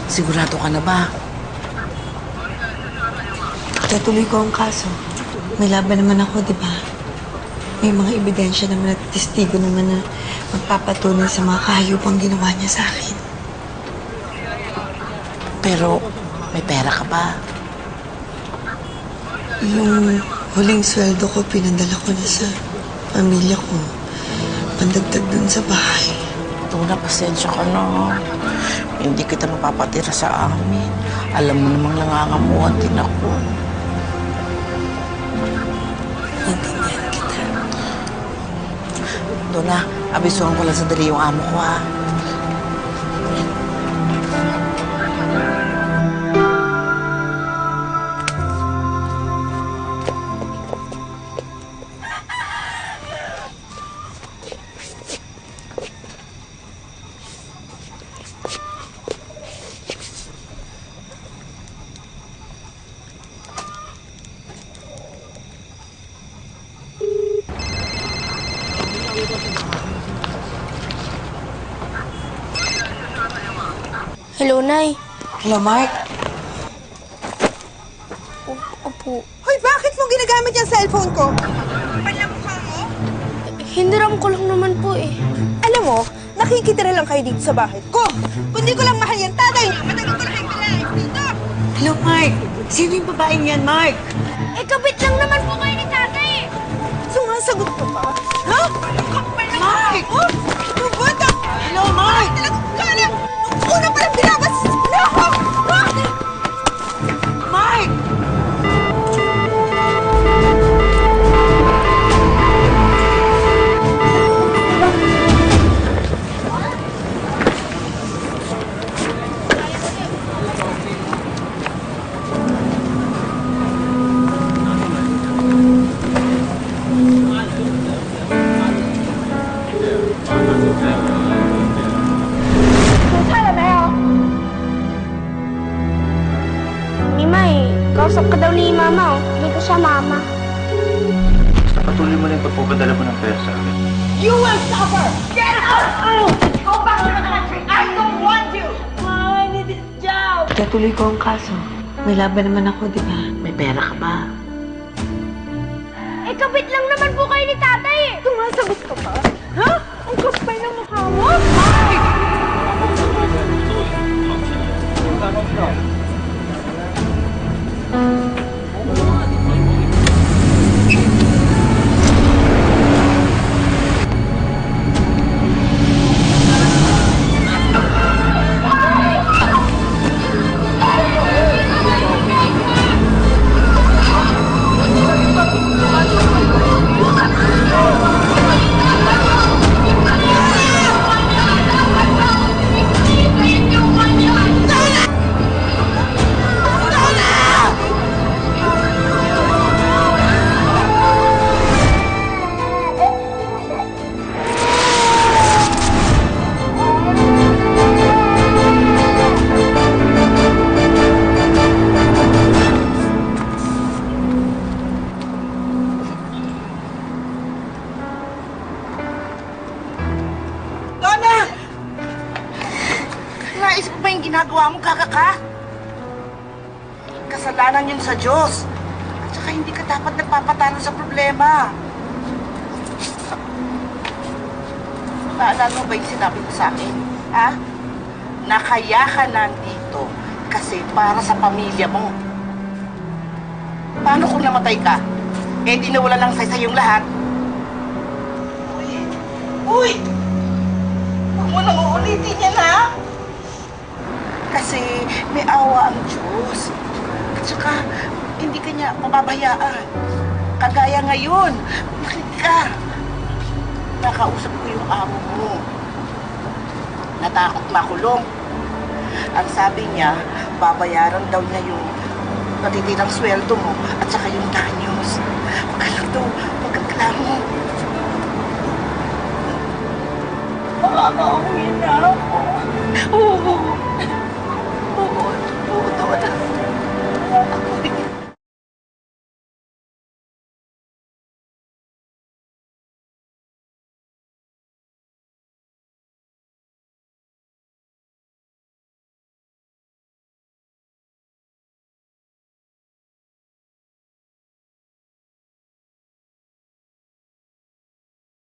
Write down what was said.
Sigurado ka na ba? Tutuloy ko ang kaso. May laban naman ako, di ba? May mga ebidensya naman at testigo naman na magpapatunay sa mga kahayupang ginawa niya sa akin. Pero may pera ka ba? Yung huling sweldo ko, pinadala ko na sa pamilya ko. Pandagdag dun sa bahay. Tuna, pasensya ka na. Hindi kita mapapatira sa amin. Alam mo namang nangangamuhan din ako. Naintindihan kita. Tuna, abisuhan ko lang sandali yung amo ko, ha? Hello, Nay. Hello, Mark. Opo. Hoy, bakit mo ginagamit yung cellphone ko? Palamukha mo? Hiniram ko lang naman po eh. Alam mo, nakikitira lang kayo dito sa bahay ko. Kung di ko lang mahal yung tatay niyo, matagal ko lang kailangan dito. Hello, Mark. Sino yung babaeng yan, Mark? Eh, kabit lang naman po kayo ni tatay eh. Sumasagot ka pa? Ha? Mark! Ano ba ito? Hello, Mark! Talagang kala! Una pa lang binabas na ako! Mark! Mimay, kausap ka daw ni Mama oh. Hindi ko siya Mama. Patuloy mo na yung pagpapadala mo ng pera sa akin. You will suffer! Get out! Go back to the country! I don't want you! I need this job! Tutuloy ko ang kaso. May laban naman ako, di ba? May pera ka ba? Eh, kabit lang naman po kayo ni tatay eh. Sumasagot ka pa? Ha? Ang kapal ng mukha mo? Donna! Naisip mo ba yung ginagawa mo, kakaka? Kasalanan yun sa Diyos. At saka hindi ka dapat nagpapatalo sa problema. Naalala mo ba yung sinabi mo sa akin? Ha? Na kaya ka nandito kasi para sa pamilya mo. Paano kung namatay ka? Eh di nawala lang sa yung lahat. Uy! Uy! Huwag mo nang uulitin yan, ha? Kasi may awa ang Diyos. At saka, hindi ka niya mababayaan. Kagaya ngayon, makinig ka. Nakausap ko yung amo mo. Natakot makulong. Ang sabi niya, babayaran daw niya yung natitirang sweldo mo at saka yung danyos. Huwag ka lang daw, magkaklamo. Baka makauwi na.